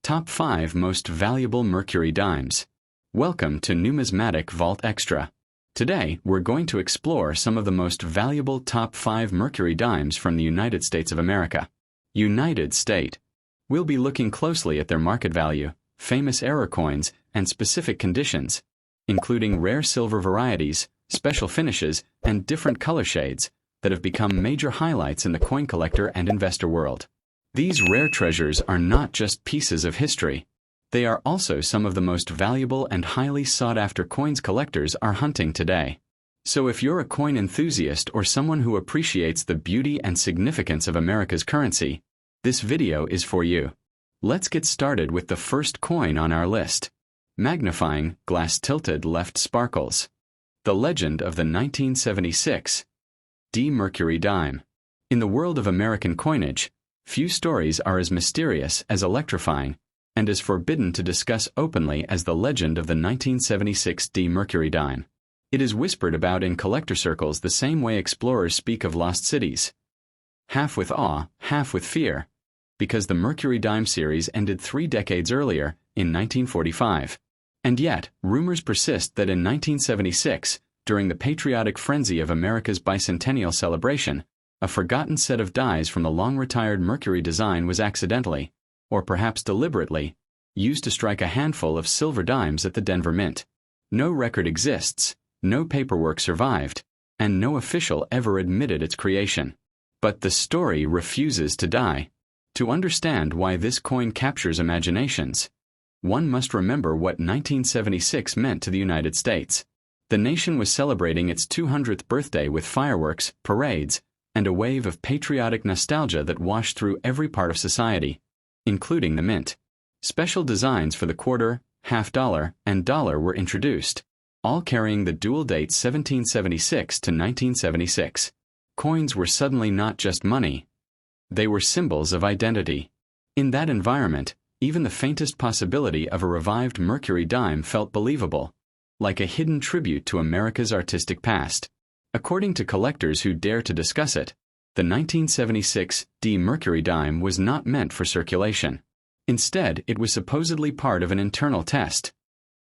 Top 5 Most Valuable Mercury Dimes. Welcome to Numismatic Vault Extra. Today, we're going to explore some of the most valuable top 5 Mercury dimes from the United States of America. United State. We'll be looking closely at their market value, famous error coins, and specific conditions, including rare silver varieties, special finishes, and different color shades that have become major highlights in the coin collector and investor world. These rare treasures are not just pieces of history. They are also some of the most valuable and highly sought-after coins collectors are hunting today. So if you're a coin enthusiast or someone who appreciates the beauty and significance of America's currency, this video is for you. Let's get started with the first coin on our list. Magnifying, glass-tilted left sparkles. The legend of the 1976 D Mercury dime. In the world of American coinage, few stories are as mysterious, as electrifying, and as forbidden to discuss openly as the legend of the 1976 D Mercury dime. It is whispered about in collector circles the same way explorers speak of lost cities. Half with awe, half with fear, because the Mercury dime series ended 3 decades earlier, in 1945. And yet, rumors persist that in 1976, during the patriotic frenzy of America's bicentennial celebration, a forgotten set of dies from the long-retired Mercury design was accidentally, or perhaps deliberately, used to strike a handful of silver dimes at the Denver Mint. No record exists, no paperwork survived, and no official ever admitted its creation. But the story refuses to die. To understand why this coin captures imaginations, one must remember what 1976 meant to the United States. The nation was celebrating its 200th birthday with fireworks, parades, and a wave of patriotic nostalgia that washed through every part of society, including the mint. Special designs for the quarter, half dollar, and dollar were introduced, all carrying the dual dates 1776 to 1976. Coins were suddenly not just money. They were symbols of identity. In that environment, even the faintest possibility of a revived Mercury dime felt believable, like a hidden tribute to America's artistic past. According to collectors who dare to discuss it, the 1976 D Mercury dime was not meant for circulation. Instead, it was supposedly part of an internal test.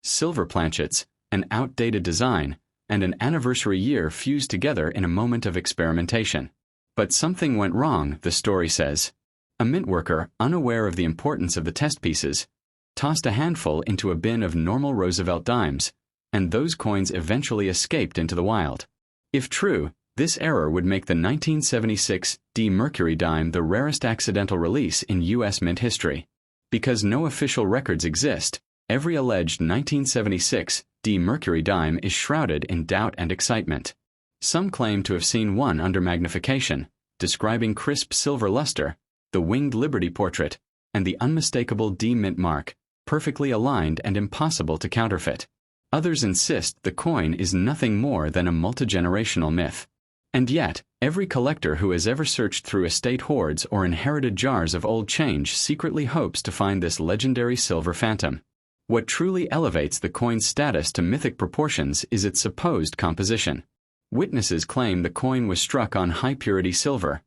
Silver planchets, an outdated design, and an anniversary year fused together in a moment of experimentation. But something went wrong, the story says. A mint worker, unaware of the importance of the test pieces, tossed a handful into a bin of normal Roosevelt dimes, and those coins eventually escaped into the wild. If true, this error would make the 1976 D Mercury dime the rarest accidental release in U.S. mint history. Because no official records exist, every alleged 1976 D Mercury dime is shrouded in doubt and excitement. Some claim to have seen one under magnification, describing crisp silver luster, the winged Liberty portrait, and the unmistakable D mint mark, perfectly aligned and impossible to counterfeit. Others insist the coin is nothing more than a multi-generational myth. And yet, every collector who has ever searched through estate hoards or inherited jars of old change secretly hopes to find this legendary silver phantom. What truly elevates the coin's status to mythic proportions is its supposed composition. Witnesses claim the coin was struck on high-purity silver,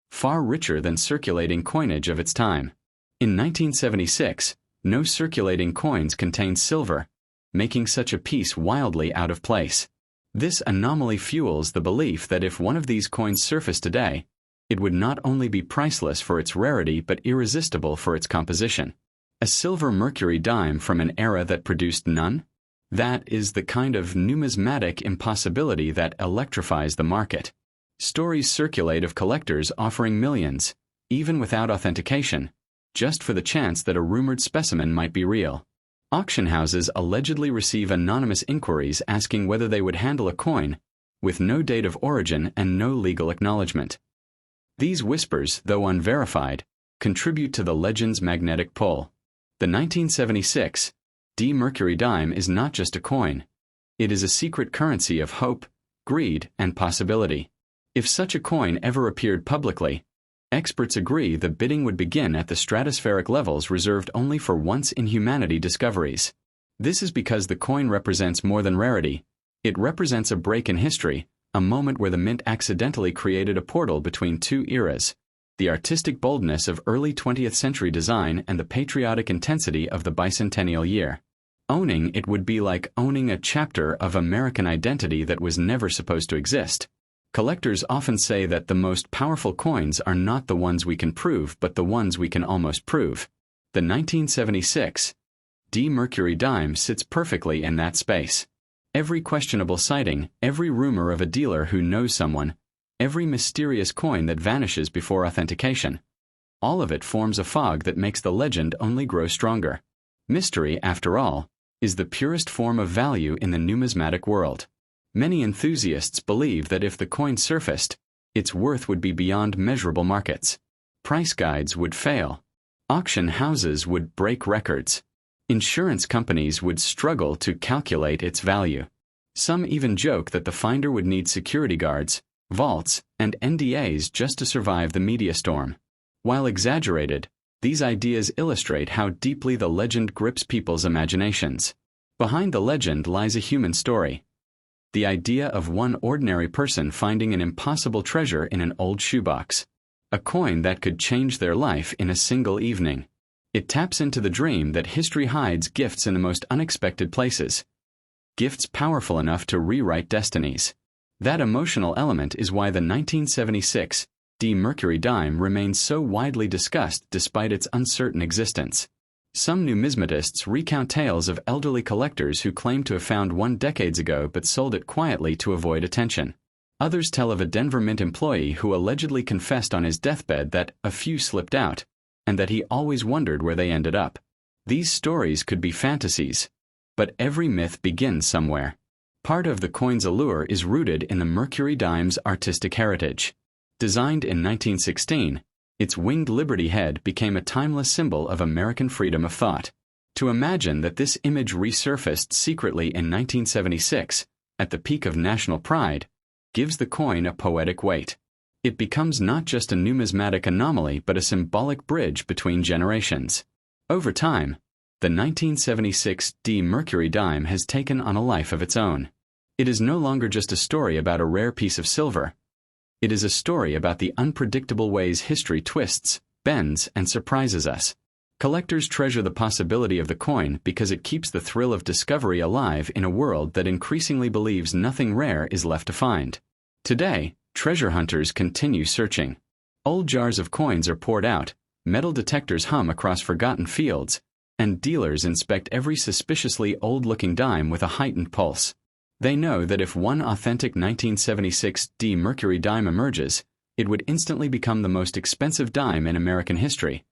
far richer than circulating coinage of its time. In 1976, no circulating coins contained silver, making such a piece wildly out of place. This anomaly fuels the belief that if one of these coins surfaced today, it would not only be priceless for its rarity but irresistible for its composition. A silver Mercury dime from an era that produced none? That is the kind of numismatic impossibility that electrifies the market. Stories circulate of collectors offering millions, even without authentication, just for the chance that a rumored specimen might be real. Auction houses allegedly receive anonymous inquiries asking whether they would handle a coin, with no date of origin and no legal acknowledgement. These whispers, though unverified, contribute to the legend's magnetic pull. The 1976 D Mercury dime is not just a coin. It is a secret currency of hope, greed, and possibility. If such a coin ever appeared publicly, experts agree the bidding would begin at the stratospheric levels reserved only for once-in-humanity discoveries. This is because the coin represents more than rarity. It represents a break in history, a moment where the mint accidentally created a portal between two eras, the artistic boldness of early 20th century design, and the patriotic intensity of the bicentennial year. Owning it would be like owning a chapter of American identity that was never supposed to exist. Collectors often say that the most powerful coins are not the ones we can prove, but the ones we can almost prove. The 1976 D Mercury dime sits perfectly in that space. Every questionable sighting, every rumor of a dealer who knows someone, every mysterious coin that vanishes before authentication, all of it forms a fog that makes the legend only grow stronger. Mystery, after all, is the purest form of value in the numismatic world. Many enthusiasts believe that if the coin surfaced, its worth would be beyond measurable markets. Price guides would fail. Auction houses would break records. Insurance companies would struggle to calculate its value. Some even joke that the finder would need security guards, vaults, and NDAs just to survive the media storm. While exaggerated, these ideas illustrate how deeply the legend grips people's imaginations. Behind the legend lies a human story. The idea of one ordinary person finding an impossible treasure in an old shoebox. A coin that could change their life in a single evening. It taps into the dream that history hides gifts in the most unexpected places. Gifts powerful enough to rewrite destinies. That emotional element is why the 1976 D Mercury dime remains so widely discussed despite its uncertain existence. Some numismatists recount tales of elderly collectors who claim to have found one decades ago but sold it quietly to avoid attention. Others tell of a Denver Mint employee who allegedly confessed on his deathbed that a few slipped out, and that he always wondered where they ended up. These stories could be fantasies, but every myth begins somewhere. Part of the coin's allure is rooted in the Mercury dime's artistic heritage. Designed in 1916, its winged liberty head became a timeless symbol of American freedom of thought. To imagine that this image resurfaced secretly in 1976, at the peak of national pride, gives the coin a poetic weight. It becomes not just a numismatic anomaly but a symbolic bridge between generations. Over time, the 1976 D Mercury dime has taken on a life of its own. It is no longer just a story about a rare piece of silver. It is a story about the unpredictable ways history twists, bends, and surprises us. Collectors treasure the possibility of the coin because it keeps the thrill of discovery alive in a world that increasingly believes nothing rare is left to find. Today, treasure hunters continue searching. Old jars of coins are poured out, metal detectors hum across forgotten fields, and dealers inspect every suspiciously old-looking dime with a heightened pulse. They know that if one authentic 1976 D Mercury dime emerges, it would instantly become the most expensive dime in American history.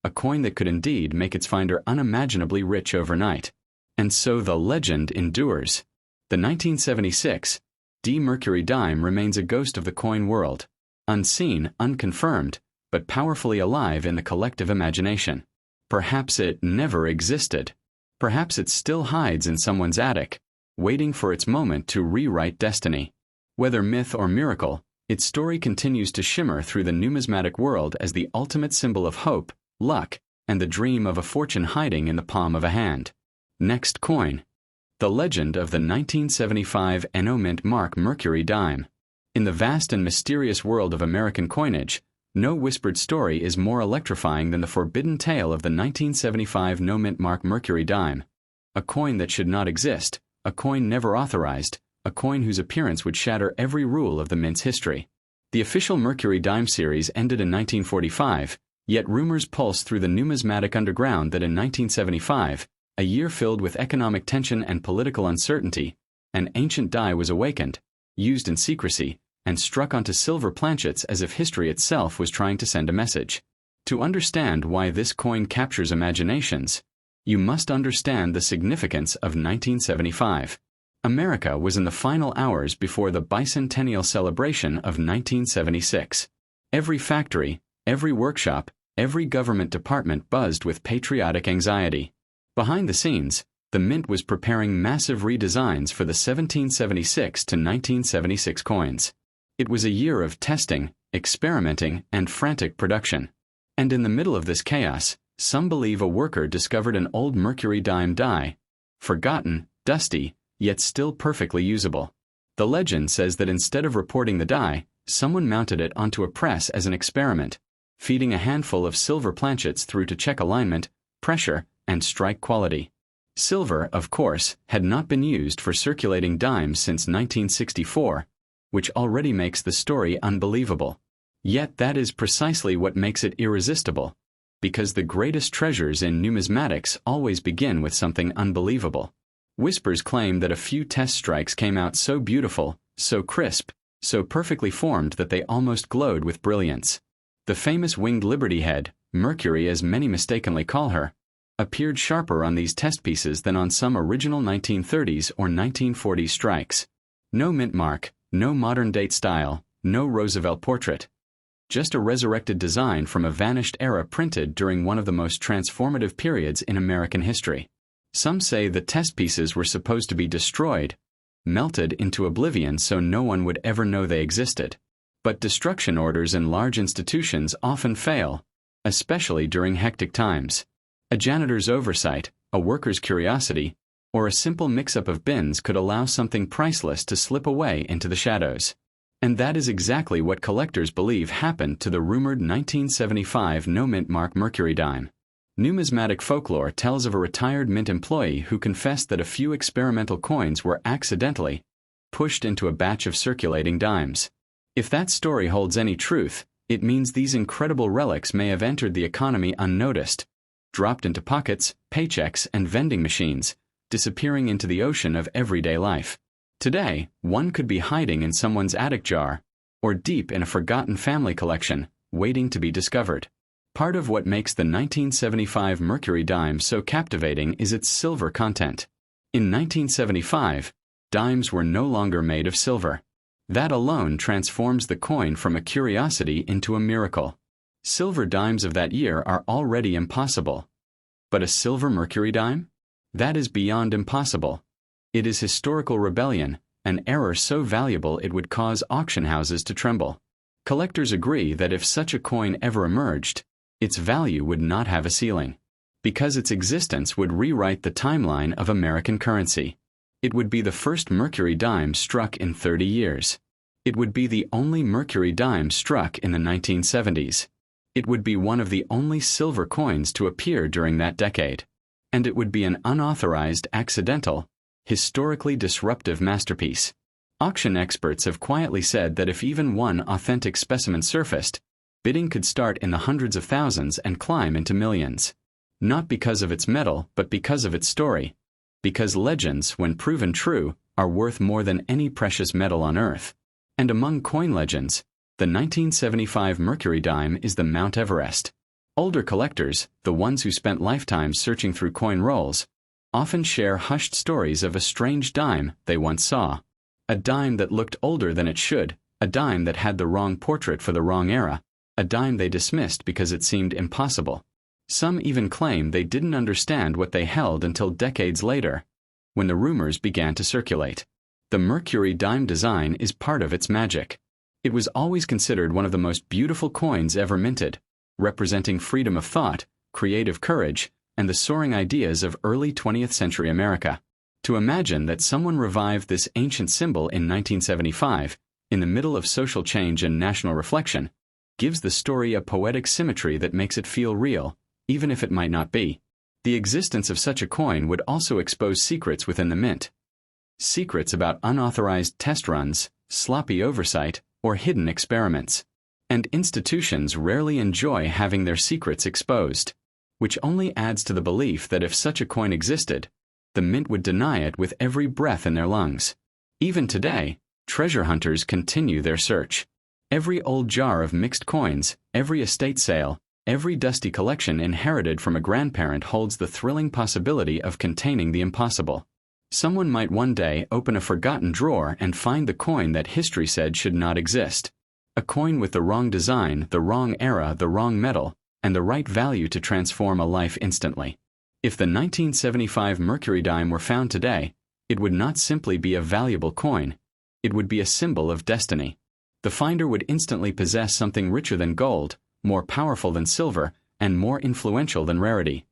A coin that could indeed make its finder unimaginably rich overnight. And so the legend endures. The 1976 D Mercury dime remains a ghost of the coin world, unseen, unconfirmed, but powerfully alive in the collective imagination. Perhaps it never existed. Perhaps it still hides in someone's attic, waiting for its moment to rewrite destiny. Whether myth or miracle, its story continues to shimmer through the numismatic world as the ultimate symbol of hope, luck, and the dream of a fortune hiding in the palm of a hand. Next coin. The legend of the 1975 Enno Mint Mark Mercury dime. In the vast and mysterious world of American coinage, no whispered story is more electrifying than the forbidden tale of the 1975 No Mint Mark Mercury dime. A coin that should not exist, a coin never authorized, a coin whose appearance would shatter every rule of the mint's history. The official Mercury dime series ended in 1945, yet rumors pulse through the numismatic underground that in 1975, a year filled with economic tension and political uncertainty, an ancient die was awakened, used in secrecy, and struck onto silver planchets as if history itself was trying to send a message. To understand why this coin captures imaginations, you must understand the significance of 1975. America was in the final hours before the bicentennial celebration of 1976. Every factory, every workshop, every government department buzzed with patriotic anxiety. Behind the scenes, the Mint was preparing massive redesigns for the 1776 to 1976 coins. It was a year of testing, experimenting, and frantic production. And in the middle of this chaos, some believe a worker discovered an old Mercury dime die, forgotten, dusty, yet still perfectly usable. The legend says that instead of reporting the die, someone mounted it onto a press as an experiment, feeding a handful of silver planchets through to check alignment, pressure, and strike quality. Silver, of course, had not been used for circulating dimes since 1964, which already makes the story unbelievable. Yet that is precisely what makes it irresistible, because the greatest treasures in numismatics always begin with something unbelievable. Whispers claim that a few test strikes came out so beautiful, so crisp, so perfectly formed that they almost glowed with brilliance. The famous winged Liberty Head, Mercury as many mistakenly call her, appeared sharper on these test pieces than on some original 1930s or 1940s strikes. No mint mark, no modern date style, no Roosevelt portrait. Just a resurrected design from a vanished era printed during one of the most transformative periods in American history. Some say the test pieces were supposed to be destroyed, melted into oblivion so no one would ever know they existed. But destruction orders in large institutions often fail, especially during hectic times. A janitor's oversight, a worker's curiosity, or a simple mix-up of bins could allow something priceless to slip away into the shadows. And that is exactly what collectors believe happened to the rumored 1975 no-mint mark Mercury dime. Numismatic folklore tells of a retired mint employee who confessed that a few experimental coins were accidentally pushed into a batch of circulating dimes. If that story holds any truth, it means these incredible relics may have entered the economy unnoticed, dropped into pockets, paychecks, and vending machines, disappearing into the ocean of everyday life. Today, one could be hiding in someone's attic jar, or deep in a forgotten family collection, waiting to be discovered. Part of what makes the 1975 Mercury dime so captivating is its silver content. In 1975, dimes were no longer made of silver. That alone transforms the coin from a curiosity into a miracle. Silver dimes of that year are already impossible. But a silver Mercury dime? That is beyond impossible. It is historical rebellion, an error so valuable it would cause auction houses to tremble. Collectors agree that if such a coin ever emerged, its value would not have a ceiling, because its existence would rewrite the timeline of American currency. It would be the first Mercury dime struck in 30 years. It would be the only Mercury dime struck in the 1970s. It would be one of the only silver coins to appear during that decade. And it would be an unauthorized, accidental, historically disruptive masterpiece. Auction experts have quietly said that if even one authentic specimen surfaced, bidding could start in the hundreds of thousands and climb into millions. Not because of its metal, but because of its story. Because legends, when proven true, are worth more than any precious metal on earth. And among coin legends, the 1975 Mercury dime is the Mount Everest. Older collectors, the ones who spent lifetimes searching through coin rolls, often share hushed stories of a strange dime they once saw. A dime that looked older than it should, a dime that had the wrong portrait for the wrong era, a dime they dismissed because it seemed impossible. Some even claim they didn't understand what they held until decades later, when the rumors began to circulate. The Mercury dime design is part of its magic. It was always considered one of the most beautiful coins ever minted, representing freedom of thought, creative courage, and the soaring ideas of early 20th century America. To imagine that someone revived this ancient symbol in 1975, in the middle of social change and national reflection, gives the story a poetic symmetry that makes it feel real, even if it might not be. The existence of such a coin would also expose secrets within the mint. Secrets about unauthorized test runs, sloppy oversight, or hidden experiments. And institutions rarely enjoy having their secrets exposed, which only adds to the belief that if such a coin existed, the mint would deny it with every breath in their lungs. Even today, treasure hunters continue their search. Every old jar of mixed coins, every estate sale, every dusty collection inherited from a grandparent holds the thrilling possibility of containing the impossible. Someone might one day open a forgotten drawer and find the coin that history said should not exist. A coin with the wrong design, the wrong era, the wrong metal, and the right value to transform a life instantly. If the 1975 Mercury dime were found today, it would not simply be a valuable coin. It would be a symbol of destiny. The finder would instantly possess something richer than gold, more powerful than silver, and more influential than rarity.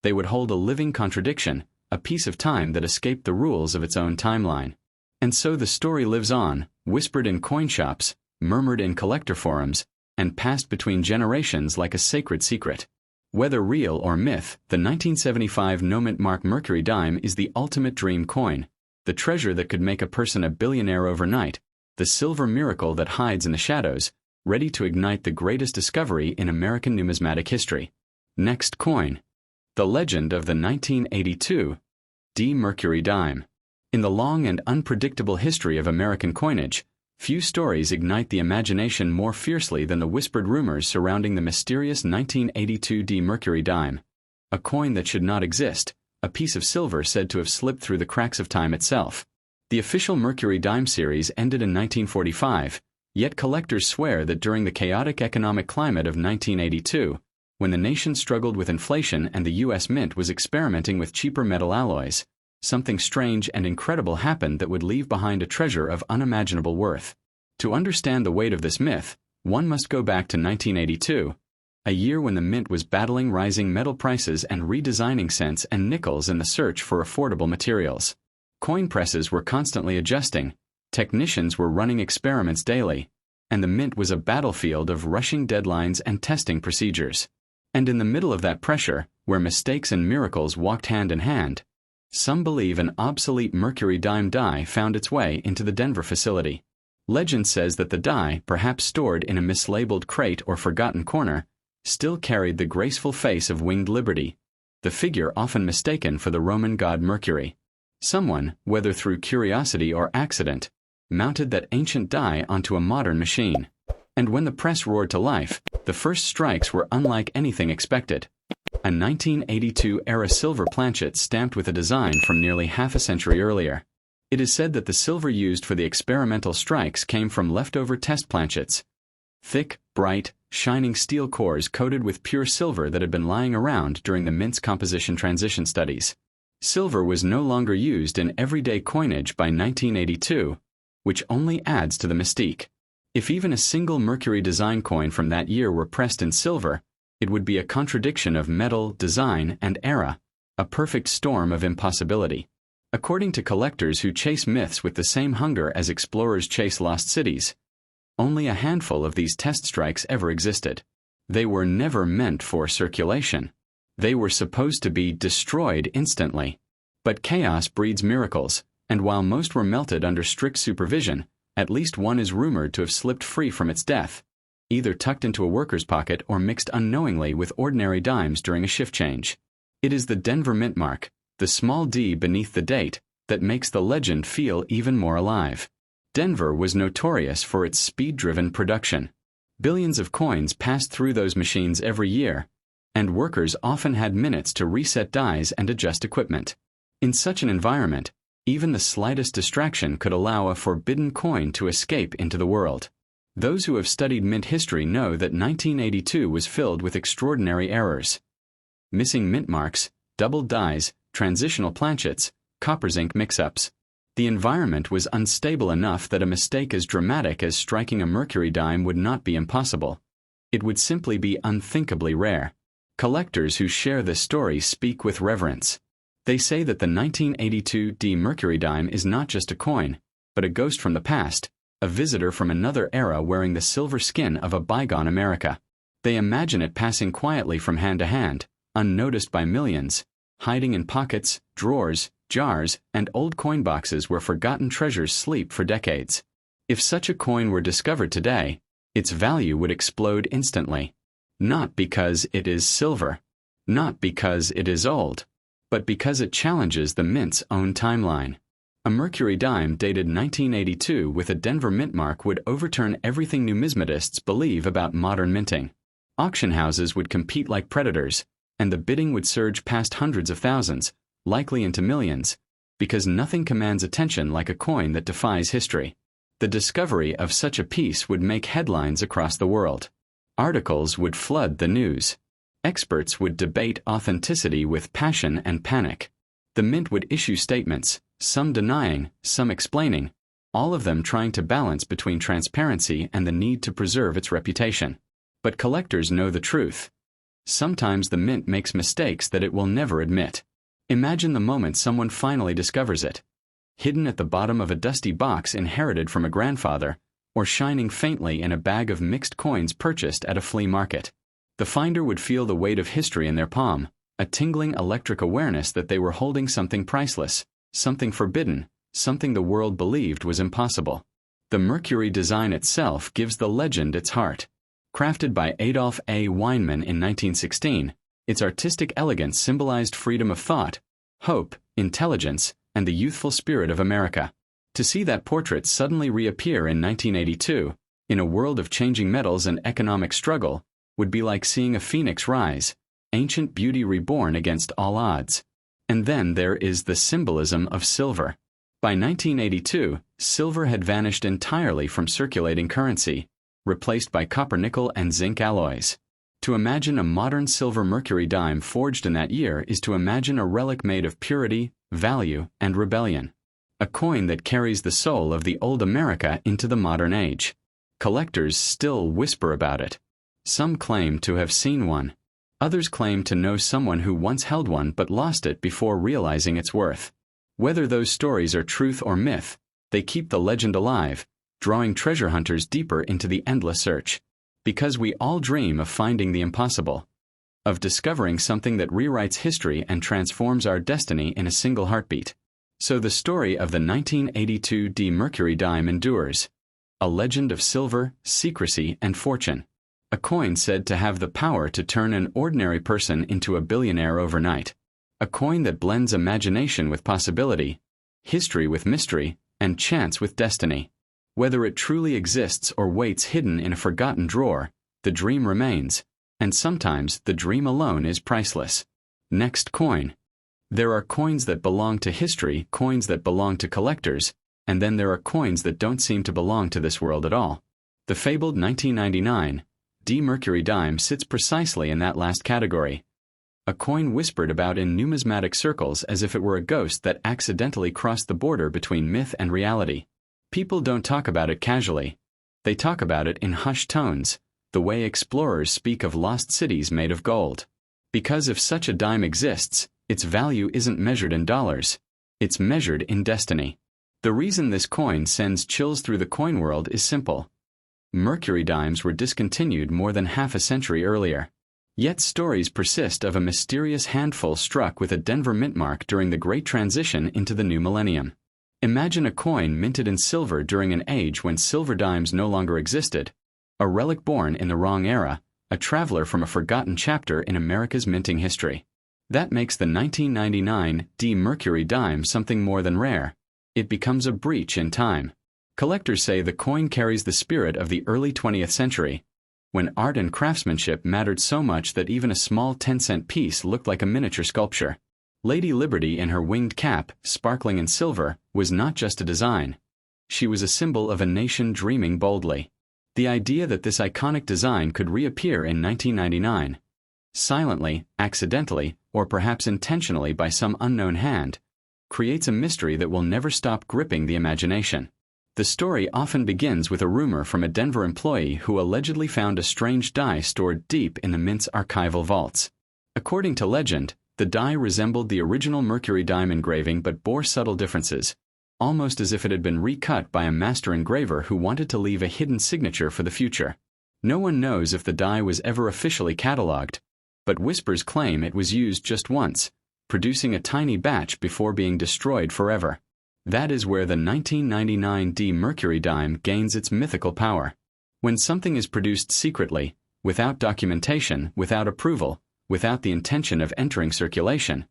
They would hold a living contradiction, a piece of time that escaped the rules of its own timeline. And so the story lives on, whispered in coin shops, murmured in collector forums, and passed between generations like a sacred secret. Whether real or myth, the 1975 Numismatic Mercury Dime is the ultimate dream coin, the treasure that could make a person a billionaire overnight, the silver miracle that hides in the shadows, ready to ignite the greatest discovery in American numismatic history. Next coin. The legend of the 1982 D Mercury Dime. In the long and unpredictable history of American coinage, few stories ignite the imagination more fiercely than the whispered rumors surrounding the mysterious 1982 D Mercury Dime. A coin that should not exist, a piece of silver said to have slipped through the cracks of time itself. The official Mercury Dime series ended in 1945, yet collectors swear that during the chaotic economic climate of 1982, when the nation struggled with inflation and the U.S. Mint was experimenting with cheaper metal alloys, something strange and incredible happened that would leave behind a treasure of unimaginable worth. To understand the weight of this myth, one must go back to 1982, a year when the Mint was battling rising metal prices and redesigning cents and nickels in the search for affordable materials. Coin presses were constantly adjusting, technicians were running experiments daily, and the Mint was a battlefield of rushing deadlines and testing procedures. And in the middle of that pressure, where mistakes and miracles walked hand in hand, some believe an obsolete Mercury Dime die found its way into the Denver facility. Legend says that the die, perhaps stored in a mislabeled crate or forgotten corner, still carried the graceful face of winged liberty, the figure often mistaken for the Roman god Mercury. Someone, whether through curiosity or accident, mounted that ancient die onto a modern machine. And when the press roared to life, the first strikes were unlike anything expected. A 1982-era silver planchet stamped with a design from nearly half a century earlier. It is said that the silver used for the experimental strikes came from leftover test planchets. Thick, bright, shining steel cores coated with pure silver that had been lying around during the Mint's composition transition studies. Silver was no longer used in everyday coinage by 1982, which only adds to the mystique. If even a single Mercury design coin from that year were pressed in silver, it would be a contradiction of metal, design, and era, a perfect storm of impossibility. According to collectors who chase myths with the same hunger as explorers chase lost cities, only a handful of these test strikes ever existed. They were never meant for circulation. They were supposed to be destroyed instantly. But chaos breeds miracles, and while most were melted under strict supervision, at least one is rumored to have slipped free from its death, either tucked into a worker's pocket or mixed unknowingly with ordinary dimes during a shift change. It is the Denver Mint mark, the small d beneath the date, that makes the legend feel even more alive. Denver was notorious for its speed-driven production. Billions of coins passed through those machines every year, and workers often had minutes to reset dies and adjust equipment. In such an environment, even the slightest distraction could allow a forbidden coin to escape into the world. Those who have studied mint history know that 1982 was filled with extraordinary errors. Missing mint marks, doubled dies, transitional planchets, copper zinc mix-ups. The environment was unstable enough that a mistake as dramatic as striking a Mercury dime would not be impossible. It would simply be unthinkably rare. Collectors who share this story speak with reverence. They say that the 1982 D Mercury dime is not just a coin, but a ghost from the past, a visitor from another era wearing the silver skin of a bygone America. They imagine it passing quietly from hand to hand, unnoticed by millions, hiding in pockets, drawers, jars, and old coin boxes where forgotten treasures sleep for decades. If such a coin were discovered today, its value would explode instantly. Not because it is silver, not because it is old, but because it challenges the Mint's own timeline. A Mercury dime dated 1982 with a Denver Mint mark would overturn everything numismatists believe about modern minting. Auction houses would compete like predators, and the bidding would surge past hundreds of thousands, likely into millions, because nothing commands attention like a coin that defies history. The discovery of such a piece would make headlines across the world. Articles would flood the news. Experts would debate authenticity with passion and panic. The Mint would issue statements, some denying, some explaining, all of them trying to balance between transparency and the need to preserve its reputation. But collectors know the truth. Sometimes the Mint makes mistakes that it will never admit. Imagine the moment someone finally discovers it. Hidden at the bottom of a dusty box inherited from a grandfather, or shining faintly in a bag of mixed coins purchased at a flea market. The finder would feel the weight of history in their palm, a tingling electric awareness that they were holding something priceless, something forbidden, something the world believed was impossible. The Mercury design itself gives the legend its heart. Crafted by Adolf A. Weinman in 1916, its artistic elegance symbolized freedom of thought, hope, intelligence, and the youthful spirit of America. To see that portrait suddenly reappear in 1982, in a world of changing metals and economic struggle, would be like seeing a phoenix rise, ancient beauty reborn against all odds. And then there is the symbolism of silver. By 1982, silver had vanished entirely from circulating currency, replaced by copper, nickel, and zinc alloys. To imagine a modern silver Mercury dime forged in that year is to imagine a relic made of purity, value, and rebellion. A coin that carries the soul of the old America into the modern age. Collectors still whisper about it. Some claim to have seen one. Others claim to know someone who once held one but lost it before realizing its worth. Whether those stories are truth or myth, they keep the legend alive, drawing treasure hunters deeper into the endless search. Because we all dream of finding the impossible, of discovering something that rewrites history and transforms our destiny in a single heartbeat. So the story of the 1982 D Mercury dime endures. A legend of silver, secrecy, and fortune. A coin said to have the power to turn an ordinary person into a billionaire overnight. A coin that blends imagination with possibility, history with mystery, and chance with destiny. Whether it truly exists or waits hidden in a forgotten drawer, the dream remains, and sometimes the dream alone is priceless. Next coin. There are coins that belong to history, coins that belong to collectors, and then there are coins that don't seem to belong to this world at all. The fabled 1999 D Mercury dime sits precisely in that last category. A coin whispered about in numismatic circles as if it were a ghost that accidentally crossed the border between myth and reality. People don't talk about it casually. They talk about it in hushed tones, the way explorers speak of lost cities made of gold. Because if such a dime exists, its value isn't measured in dollars. It's measured in destiny. The reason this coin sends chills through the coin world is simple. Mercury dimes were discontinued more than half a century earlier. Yet stories persist of a mysterious handful struck with a Denver mint mark during the Great Transition into the new millennium. Imagine a coin minted in silver during an age when silver dimes no longer existed. A relic born in the wrong era, a traveler from a forgotten chapter in America's minting history. That makes the 1999 D Mercury dime something more than rare. It becomes a breach in time. Collectors say the coin carries the spirit of the early 20th century, when art and craftsmanship mattered so much that even a small 10-cent piece looked like a miniature sculpture. Lady Liberty in her winged cap, sparkling in silver, was not just a design. She was a symbol of a nation dreaming boldly. The idea that this iconic design could reappear in 1999, silently, accidentally, or perhaps intentionally by some unknown hand, creates a mystery that will never stop gripping the imagination. The story often begins with a rumor from a Denver employee who allegedly found a strange die stored deep in the mint's archival vaults. According to legend, the die resembled the original Mercury dime engraving but bore subtle differences, almost as if it had been recut by a master engraver who wanted to leave a hidden signature for the future. No one knows if the die was ever officially catalogued, but whispers claim it was used just once, producing a tiny batch before being destroyed forever. That is where the 1999 D Mercury dime gains its mythical power. When something is produced secretly, without documentation, without approval, without the intention of entering circulation,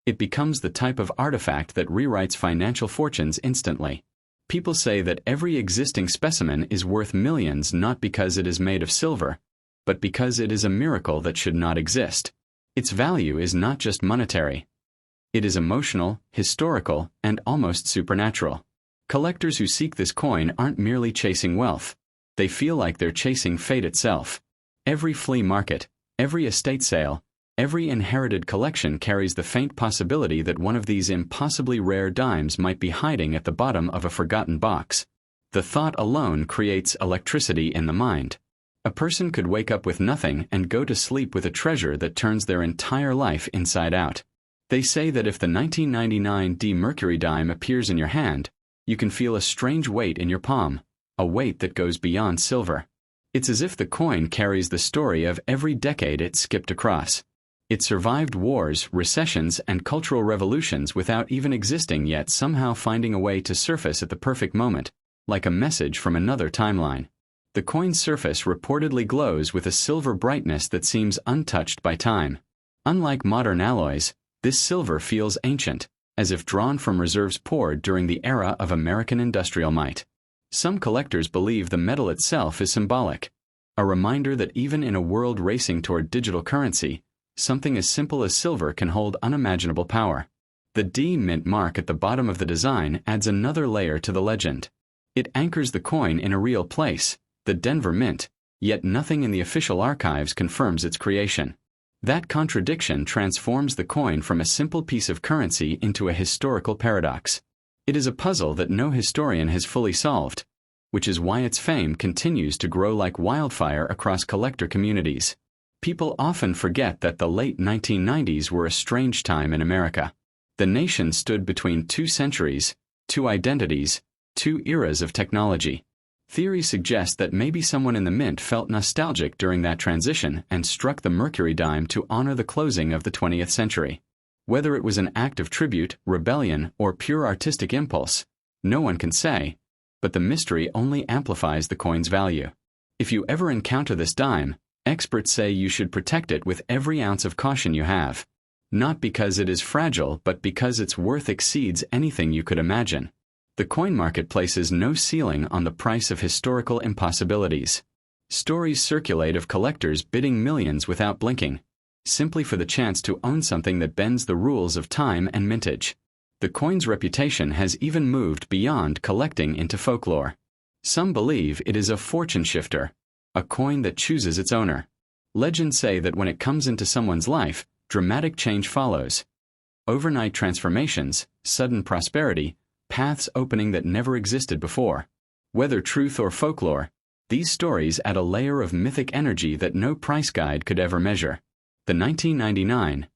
it becomes the type of artifact that rewrites financial fortunes instantly. People say that every existing specimen is worth millions not because it is made of silver, but because it is a miracle that should not exist. Its value is not just monetary. It is emotional, historical, and almost supernatural. Collectors who seek this coin aren't merely chasing wealth. They feel like they're chasing fate itself. Every flea market, every estate sale, every inherited collection carries the faint possibility that one of these impossibly rare dimes might be hiding at the bottom of a forgotten box. The thought alone creates electricity in the mind. A person could wake up with nothing and go to sleep with a treasure that turns their entire life inside out. They say that if the 1999 D Mercury dime appears in your hand, you can feel a strange weight in your palm, a weight that goes beyond silver. It's as if the coin carries the story of every decade it skipped across. It survived wars, recessions, and cultural revolutions without even existing, yet somehow finding a way to surface at the perfect moment, like a message from another timeline. The coin's surface reportedly glows with a silver brightness that seems untouched by time. Unlike modern alloys, this silver feels ancient, as if drawn from reserves poured during the era of American industrial might. Some collectors believe the metal itself is symbolic, a reminder that even in a world racing toward digital currency, something as simple as silver can hold unimaginable power. The D mint mark at the bottom of the design adds another layer to the legend. It anchors the coin in a real place, the Denver Mint, yet nothing in the official archives confirms its creation. That contradiction transforms the coin from a simple piece of currency into a historical paradox. It is a puzzle that no historian has fully solved, which is why its fame continues to grow like wildfire across collector communities. People often forget that the late 1990s were a strange time in America. The nation stood between two centuries, two identities, two eras of technology. Theories suggest that maybe someone in the mint felt nostalgic during that transition and struck the Mercury dime to honor the closing of the 20th century. Whether it was an act of tribute, rebellion, or pure artistic impulse, no one can say, but the mystery only amplifies the coin's value. If you ever encounter this dime, experts say you should protect it with every ounce of caution you have. Not because it is fragile, but because its worth exceeds anything you could imagine. The coin market places no ceiling on the price of historical impossibilities. Stories circulate of collectors bidding millions without blinking, simply for the chance to own something that bends the rules of time and mintage. The coin's reputation has even moved beyond collecting into folklore. Some believe it is a fortune shifter, a coin that chooses its owner. Legends say that when it comes into someone's life, dramatic change follows. Overnight transformations, sudden prosperity, paths opening that never existed before. Whether truth or folklore, these stories add a layer of mythic energy that no price guide could ever measure. The 1999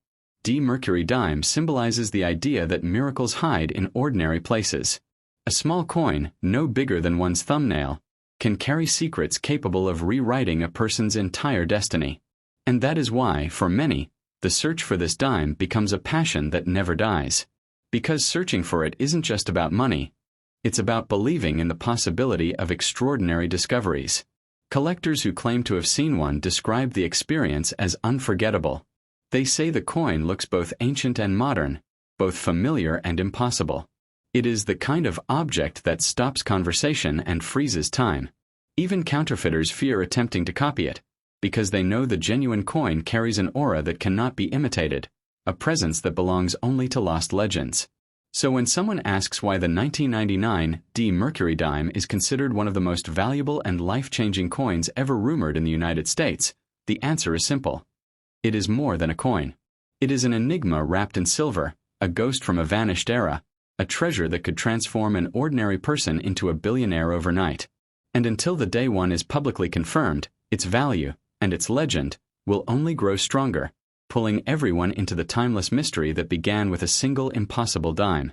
D Mercury dime symbolizes the idea that miracles hide in ordinary places. A small coin, no bigger than one's thumbnail, can carry secrets capable of rewriting a person's entire destiny. And that is why, for many, the search for this dime becomes a passion that never dies. Because searching for it isn't just about money, it's about believing in the possibility of extraordinary discoveries. Collectors who claim to have seen one describe the experience as unforgettable. They say the coin looks both ancient and modern, both familiar and impossible. It is the kind of object that stops conversation and freezes time. Even counterfeiters fear attempting to copy it, because they know the genuine coin carries an aura that cannot be imitated, a presence that belongs only to lost legends. So when someone asks why the 1999 D Mercury dime is considered one of the most valuable and life-changing coins ever rumored in the United States, the answer is simple. It is more than a coin. It is an enigma wrapped in silver, a ghost from a vanished era, a treasure that could transform an ordinary person into a billionaire overnight. And until the day one is publicly confirmed, its value, and its legend, will only grow stronger, pulling everyone into the timeless mystery that began with a single impossible dime.